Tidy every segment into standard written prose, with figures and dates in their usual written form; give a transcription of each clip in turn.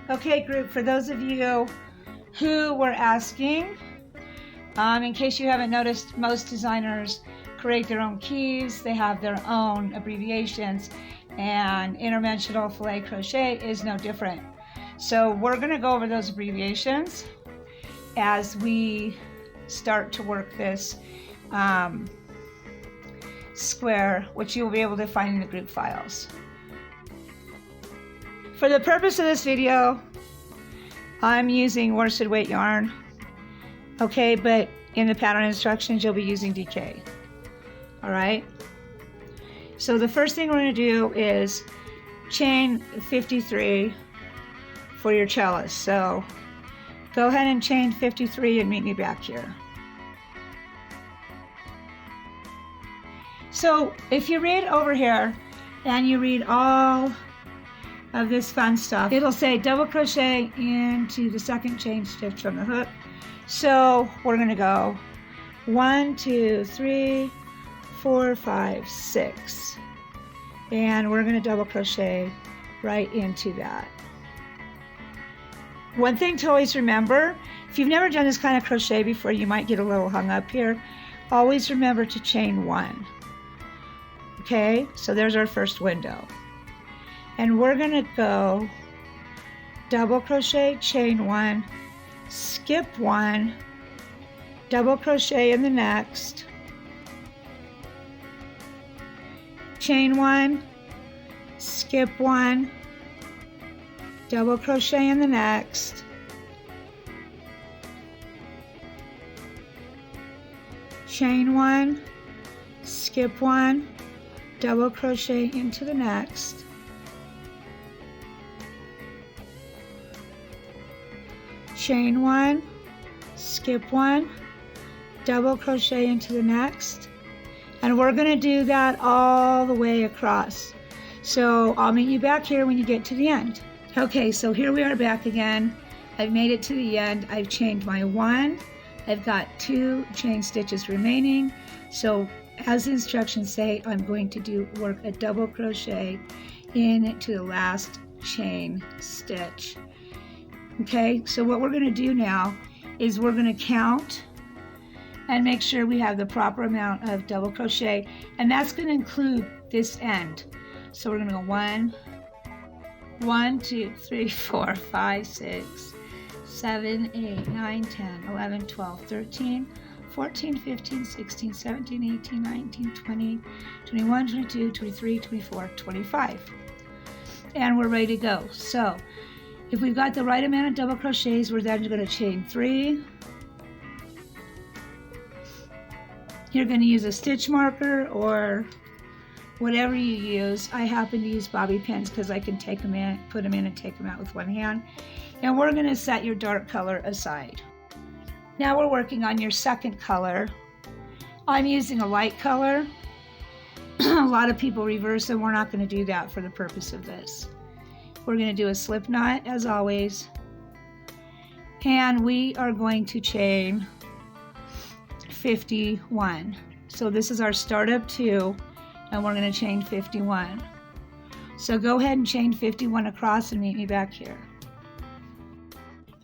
Okay, group, for those of you who were asking, in case you haven't noticed, most designers create their own keys. They have their own abbreviations, and Interdimensional Filet Crochet is no different. So we're going to go over those abbreviations as we start to work this square, which you'll be able to find in the group files. For the purpose of this video, I'm using worsted weight yarn, okay, but in the pattern instructions you'll be using DK. All right, so the first thing we're going to do is chain 53 for your trellis. So go ahead and chain 53 and meet me back here. So if you read over here and you read all of this fun stuff, it'll say double crochet into the second chain stitch from the hook. So we're going to go 1, 2, 3, 4, 5, 6, and we're going to double crochet right into that. One thing to always remember, if you've never done this kind of crochet before, you might get a little hung up here. Always remember to chain 1. Okay, so there's our first window. And we're going to go double crochet, chain 1, skip 1, double crochet in the next, chain 1, skip 1, double crochet in the next, chain 1, skip 1, double crochet into the next, chain 1, skip 1, double crochet into the next, and we're going to do that all the way across. So I'll meet you back here when you get to the end. Okay, so here we are back again. I've made it to the end. I've chained my 1. I've got 2 chain stitches remaining. So as the instructions say, I'm going to work a double crochet into the last chain stitch. Okay, so what we're going to do now is we're going to count and make sure we have the proper amount of double crochet, and that's going to include this end. So we're going to go 1, 2, 3, 4, 5, 6, 7, 8, 9, 10, 11, 12, 13, 14, 15, 16, 17, 18, 19, 20, 21, 22, 23, 24, 25. And we're ready to go. So if we've got the right amount of double crochets, we're then going to chain 3. You're going to use a stitch marker or whatever you use. I happen to use bobby pins because I can take them in, put them in and take them out with one hand. And we're going to set your dark color aside. Now we're working on your second color. I'm using a light color. A lot of people reverse them. We're not going to do that for the purpose of this. We're going to do a slip knot as always. And we are going to chain 51. So this is our start of 2, and we're going to chain 51. So go ahead and chain 51 across and meet me back here.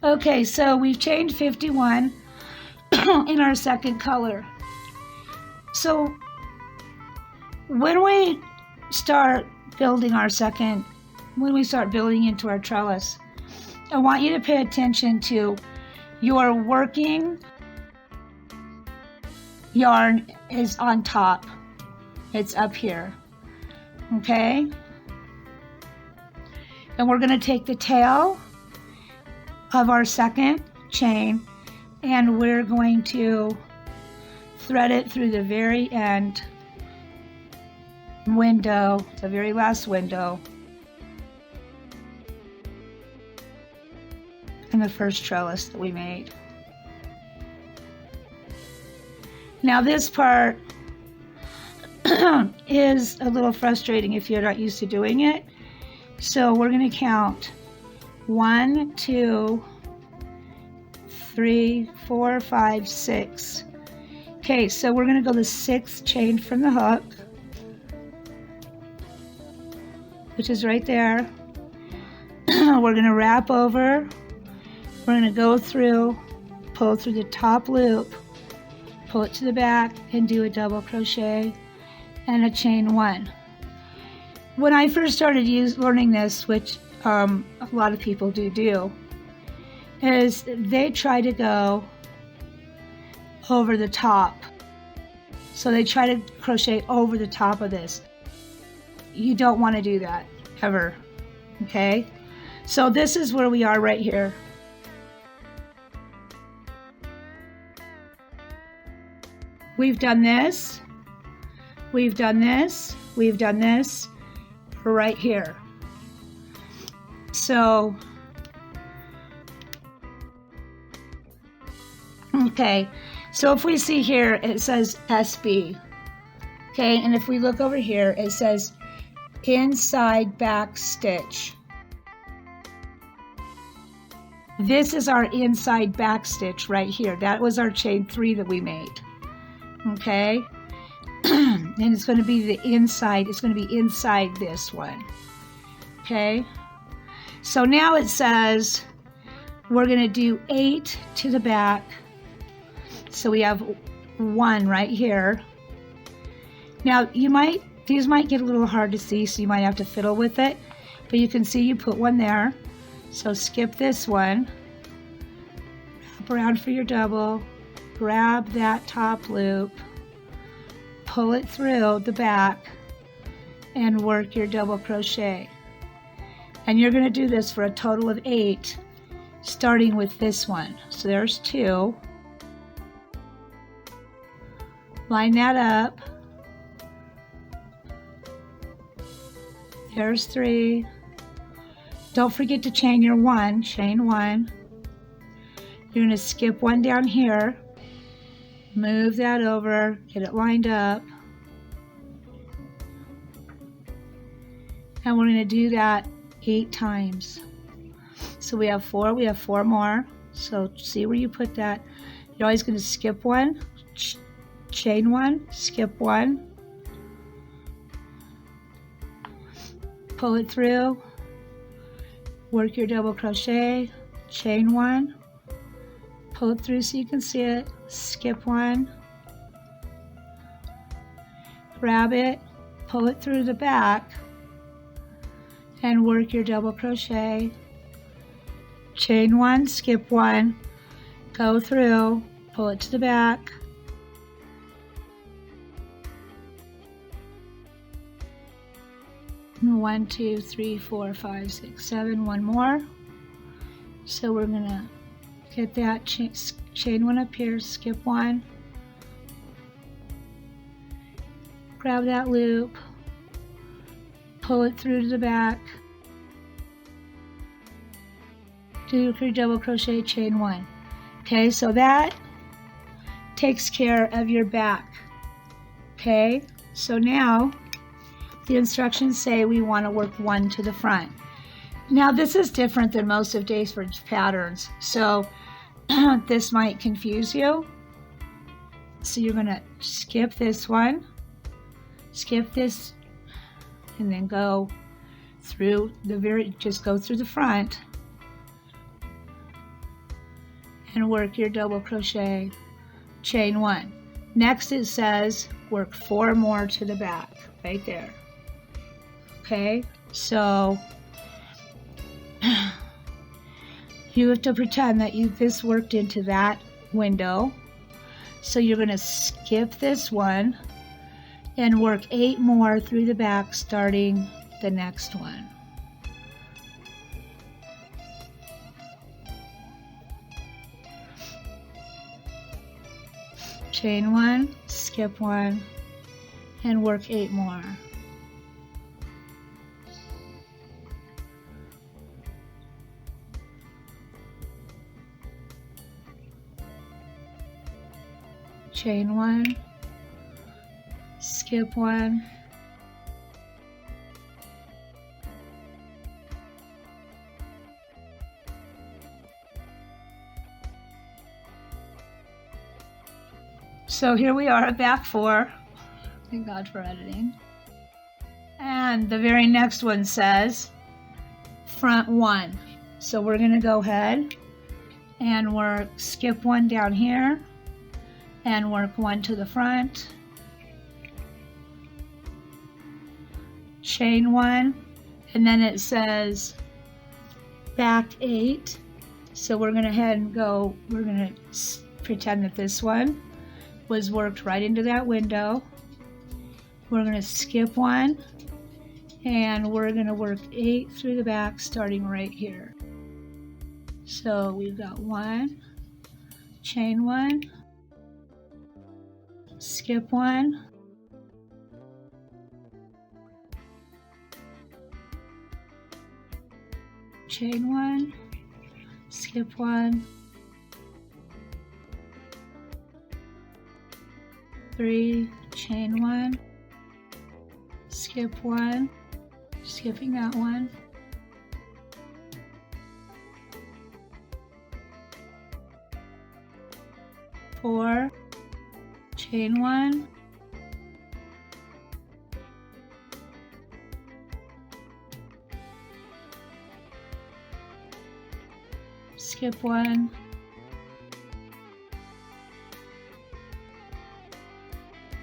Okay, so we've chained 51 in our second color. So when we start building into our trellis, I want you to pay attention to your working yarn is on top. It's up here, okay? And we're going to take the tail of our second chain and we're going to thread it through the very end window, the very last window in the first trellis that we made. Now this part is a little frustrating if you're not used to doing it. So we're going to count 1, 2, 3, 4, 5, 6. Okay, so we're going to go the 6th chain from the hook, which is right there. we're going to wrap over, we're going to go through, pull through the top loop, pull it to the back, and do a double crochet and a chain one. When I first started learning this, which a lot of people do, is they try to go over the top. So they try to crochet over the top of this. You don't want to do that, ever, okay? So this is where we are right here. We've done this, we've done this, we've done this, right here. So, okay, so if we see here, it says SB, okay, and if we look over here, it says inside back stitch. This is our inside back stitch right here. That was our chain 3 that we made, okay? And it's going to be the inside, it's going to be inside this one, okay? So now it says we're going to do 8 to the back. So we have 1 right here. Now these might get a little hard to see, so you might have to fiddle with it, but you can see you put 1 there. So skip this one, wrap around for your double, grab that top loop, pull it through the back, and work your double crochet. And you're going to do this for a total of 8, starting with this one. So there's 2. Line that up. There's 3. Don't forget to chain your 1, chain 1. You're going to skip 1 down here, move that over, get it lined up, and we're going to do that 8 times. So we have 4 more. So see where you put that. You're always going to skip 1, chain 1, skip 1, pull it through, work your double crochet, chain 1, pull it through so you can see it, skip 1, grab it, pull it through the back, and work your double crochet, chain 1, skip 1, go through, pull it to the back, and 1, 2, 3, 4, 5, 6, 7, 1 more. So we're gonna get that chain 1 up here, skip 1, grab that loop, pull it through to the back, do your double crochet, chain 1. Okay, so that takes care of your back. Okay, so now the instructions say we want to work 1 to the front. Now this is different than most of Daysford's patterns, so this might confuse you. So you're going to skip this one, skip this, and then go through just go through the front and work your double crochet, chain 1. Next it says work 4 more to the back, right there. Okay, so you have to pretend that this worked into that window. So you're going to skip this one and work 8 more through the back, starting the next one. Chain 1, skip 1, and work 8 more. Chain 1, skip 1, so here we are at back 4. Thank God for editing. And the very next one says front 1. So we're going to go ahead and work, skip 1 down here and work 1 to the front, chain 1, and then it says back 8. So we're going to head and go, we're going to pretend that this one was worked right into that window. We're going to skip 1 and we're going to work 8 through the back starting right here. So we've got 1, chain 1, skip 1, chain 1, skip 1, 3, chain 1, skip 1, skipping that one, 4, chain 1, skip 1,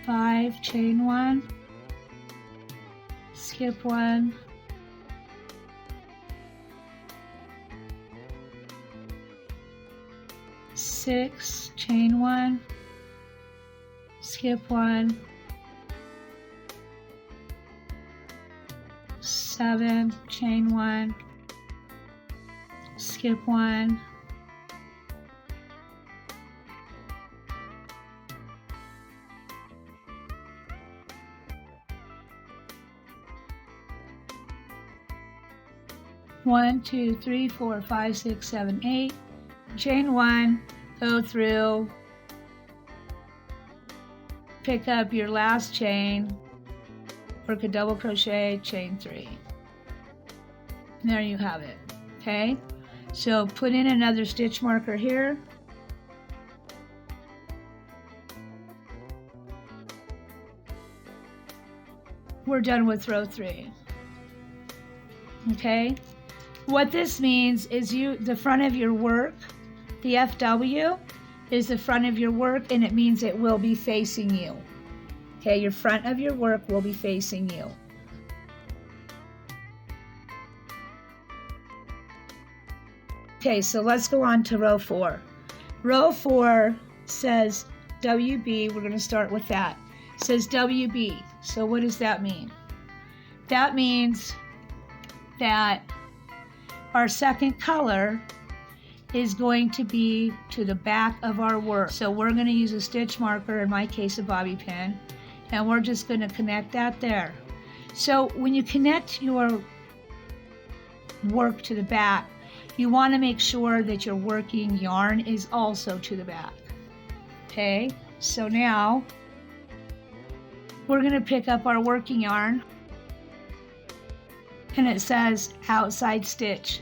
5, chain 1, skip 1, 6, chain 1, skip 1, 7, chain 1, skip 1, 1, 2, 3, 4, 5, 6, 7, 8, chain 1, go through, pick up your last chain, work a double crochet, chain 3. And there you have it. Okay, so put in another stitch marker here. We're done with row 3. Okay, what this means is the front of your work, the FW is the front of your work, and it means it will be facing you. Okay, your front of your work will be facing you. Okay, so let's go on to row 4. Row 4 says WB. We're going to start with that. It says WB. So what does that mean? That means that our second color is going to be to the back of our work. So we're going to use a stitch marker, in my case a bobby pin, and we're just going to connect that there. So when you connect your work to the back, you want to make sure that your working yarn is also to the back. Okay, so now we're going to pick up our working yarn, and it says outside stitch.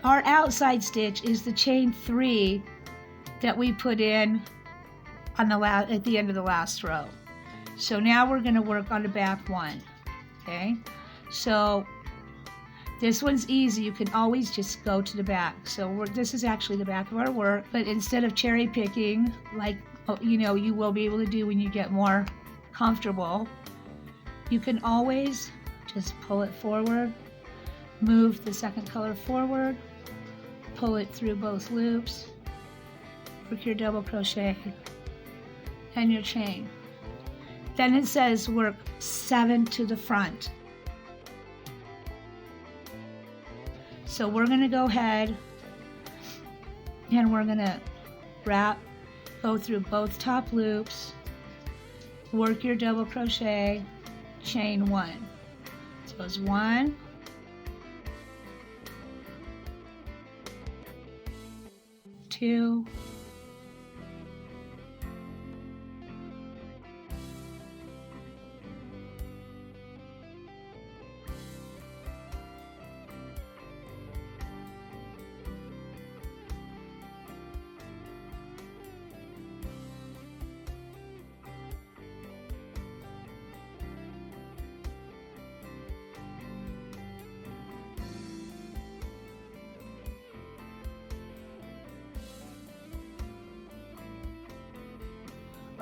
Our outside stitch is the chain 3 that we put in on at the end of the last row. So now we're going to work on the back 1. Okay, so this one's easy. You can always just go to the back. So this is actually the back of our work, but instead of cherry picking, like you will be able to do when you get more comfortable, you can always just pull it forward, move the second color forward, pull it through both loops, work your double crochet and your chain. Then it says work 7 to the front. So we're going to go ahead and we're going to go through both top loops, work your double crochet, chain 1. So it's 1, 2,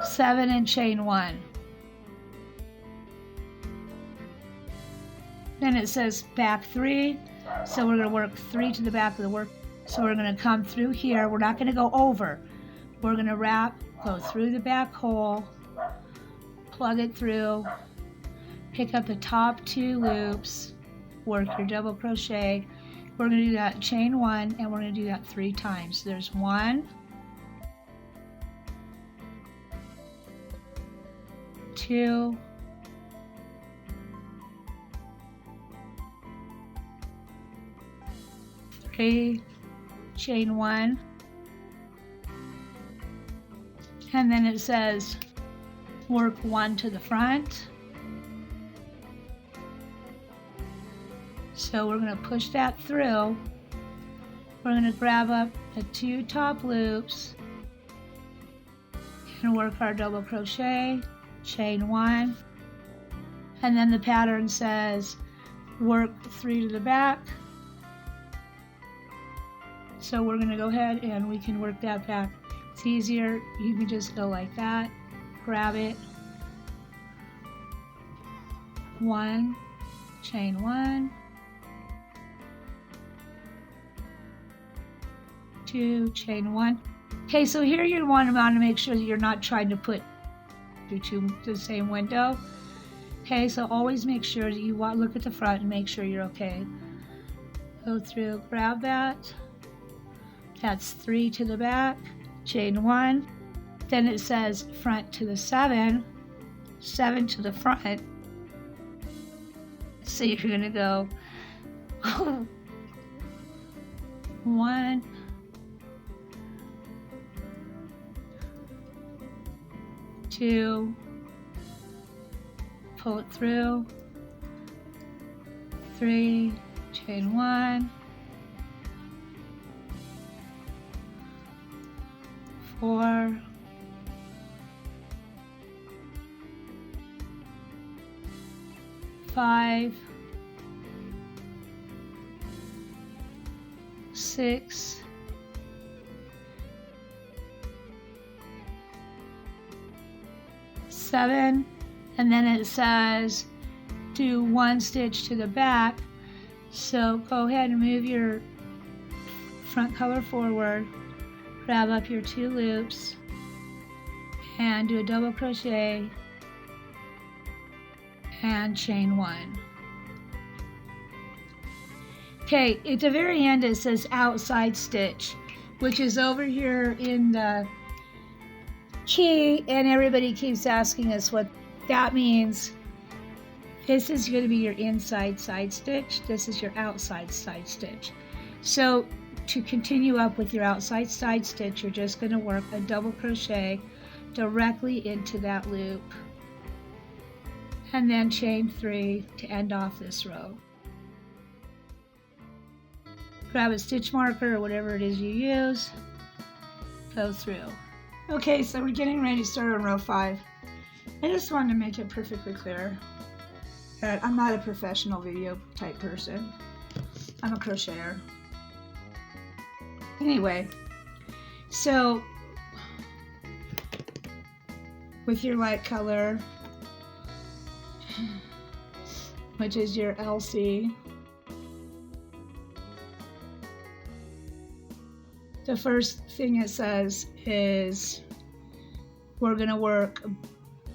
7 and chain 1. Then it says back 3, so we're going to work 3 to the back of the work. So we're going to come through here. We're not going to go over. We're going to wrap, go through the back hole, plug it through, pick up the top 2 loops, work your double crochet. We're going to do that chain 1, and we're going to do that 3 times. There's 1, 2, 3, chain 1, and then it says work 1 to the front. So we're going to push that through. We're going to grab up the 2 top loops and work our double crochet, chain 1, and then the pattern says work 3 to the back. So we're going to go ahead and we can work that back. It's easier, you can just go like that, grab it, 1, chain 1, 2, chain 1. Okay, so here you want to make sure that you're not trying to put your 2 to the same window. Okay, so always make sure that you look at the front and make sure you're okay. Go through, grab that. That's 3 to the back, chain 1. Then it says front to the 7, 7 to the front. So you're going to go 1, 2, pull it through, 3, chain 1, 4, 5, 6, 7, and then it says do 1 stitch to the back. So go ahead and move your front color forward, grab up your 2 loops and do a double crochet and chain 1. Okay, at the very end it says outside stitch, which is over here in the key, and everybody keeps asking us what that means. This is going to be your inside side stitch. This is your outside side stitch. So to continue up with your outside side stitch, you're just going to work a double crochet directly into that loop and then chain 3 to end off this row. Grab a stitch marker or whatever it is you use, go through. Okay, so we're getting ready to start on row 5. I just wanted to make it perfectly clear that I'm not a professional video type person. I'm a crocheter. Anyway, so with your light color, which is your LC, the first thing it says is we're going to work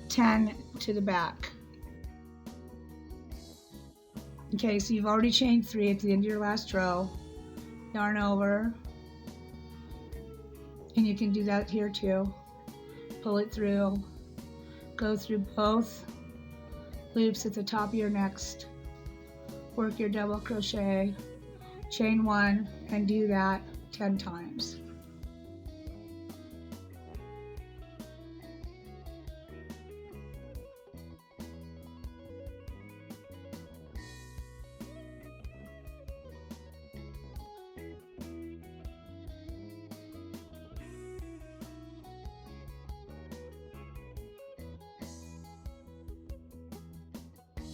10 to the back. Okay, so you've already chained 3 at the end of your last row, yarn over, and you can do that here too. Pull it through, go through both loops at the top of your next, work your double crochet, chain 1, and do that 10 times.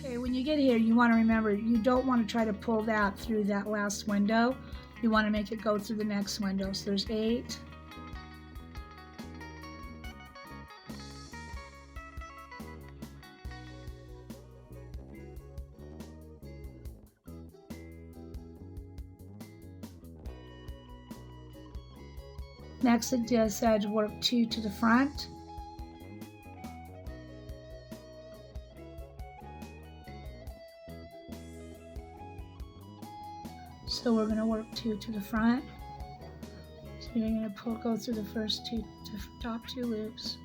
Okay, when you get here, you want to remember you don't want to try to pull that through that last window. You want to make it go through the next window. So there's 8, Next it just said work 2 to the front. So we're going to work 2 to the front. So you're going to go through the first top two loops.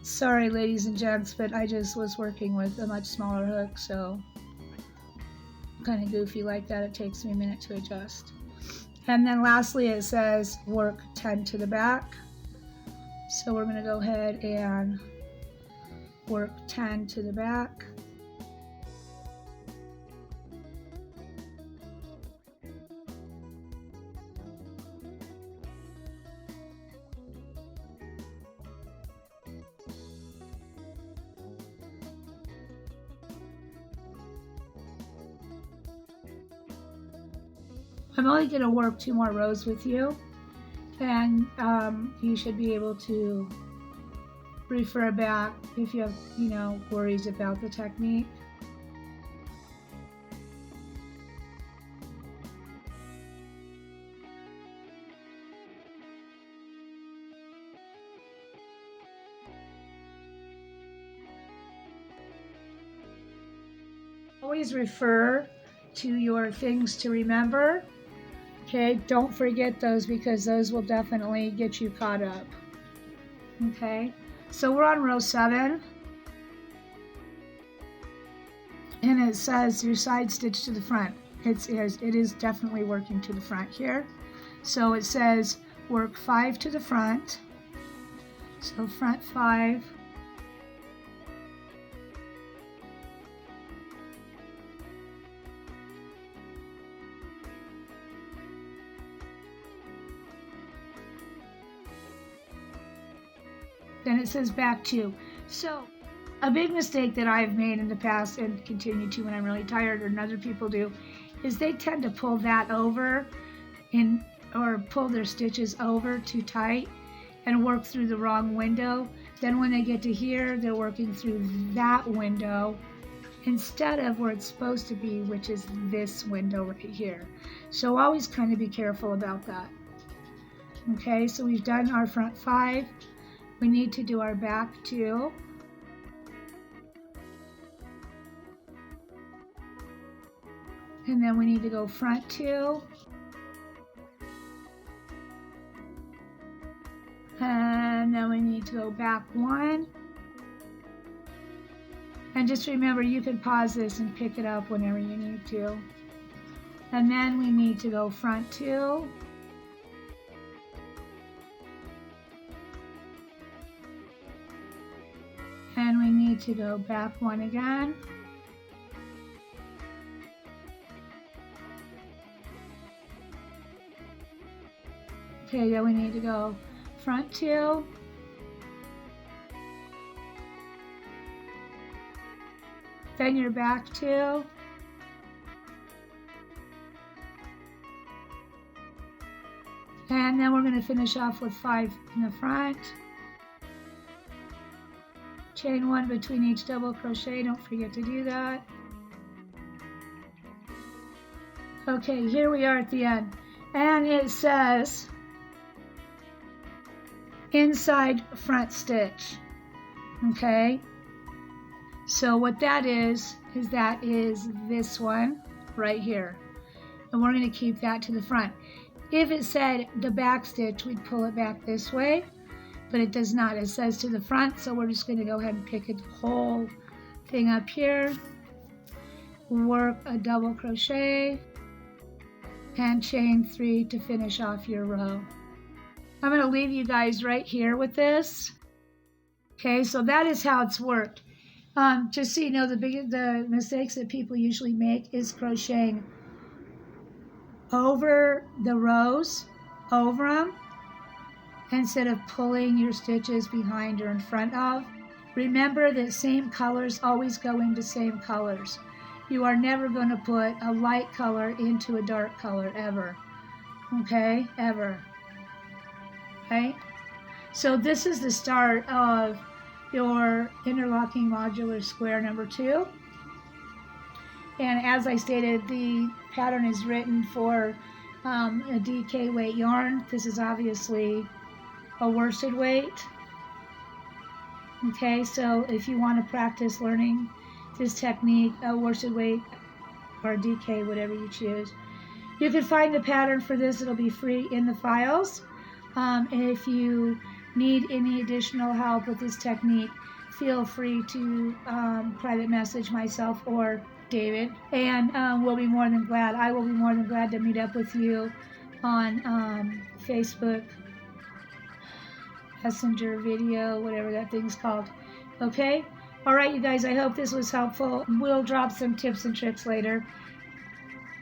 Sorry, ladies and gents, but I just was working with a much smaller hook, so kind of goofy like that. It takes me a minute to adjust. And then lastly, it says work 10 to the back. So we're going to go ahead and work 10 to the back. I'm only going to work 2 more rows with you, and you should be able to refer back if you have, worries about the technique. Always refer to your things to remember. Okay, don't forget those because those will definitely get you caught up. Okay, so we're on row 7. And it says your side stitch to the front. It is definitely working to the front here. So it says work 5 to the front. So front 5. Then it says back 2. So a big mistake that I've made in the past and continue to when I'm really tired, and other people do, is they tend to pull that over or pull their stitches over too tight and work through the wrong window. Then when they get to here, they're working through that window instead of where it's supposed to be, which is this window right here. So always kind of be careful about that. Okay, so we've done our front 5. We need to do our back 2. And then we need to go front 2. And then we need to go back 1. And just remember, you can pause this and pick it up whenever you need to. And then we need to go front 2. And we need to go back 1 again. Okay, then we need to go front 2. Then your back 2. And then we're going to finish off with 5 in the front. Chain 1 between each double crochet, don't forget to do that. Okay, here we are at the end, and it says inside front stitch. Okay, so what that is this one right here, and we're going to keep that to the front. If it said the back stitch, we'd pull it back this way. But it does not. It says to the front, so we're just going to go ahead and pick the whole thing up here, work a double crochet, and chain 3 to finish off your row. I'm going to leave you guys right here with this. Okay, so that is how it's worked. Just so you know, the mistakes that people usually make is crocheting over the rows, over them, instead of pulling your stitches behind or in front of. Remember that same colors always go into same colors. You are never going to put a light color into a dark color, ever. Okay? Ever. Okay? So this is the start of your Interlocking Modular Square number 2. And as I stated, the pattern is written for a DK weight yarn. This is obviously a worsted weight. Okay, so if you want to practice learning this technique, a worsted weight or DK, whatever you choose, you can find the pattern for this. It'll be free in the files. And if you need any additional help with this technique, feel free to private message myself or David, and I will be more than glad to meet up with you on Facebook, Messenger, video, whatever that thing's called. Okay? All right, you guys, I hope this was helpful. We'll drop some tips and tricks later.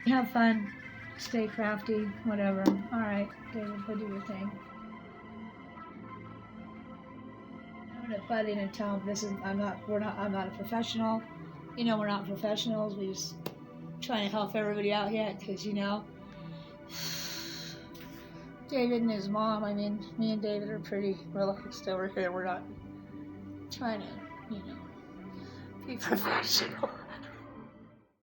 Have fun. Stay crafty, whatever. All right, David, go do your thing. I'm gonna butt in and tell them I'm not a professional. You know, we're not professionals. We just trying to help everybody out here, because you know, David and his mom. I mean, me and David are pretty relaxed over here. We're not trying to, you know, be professional.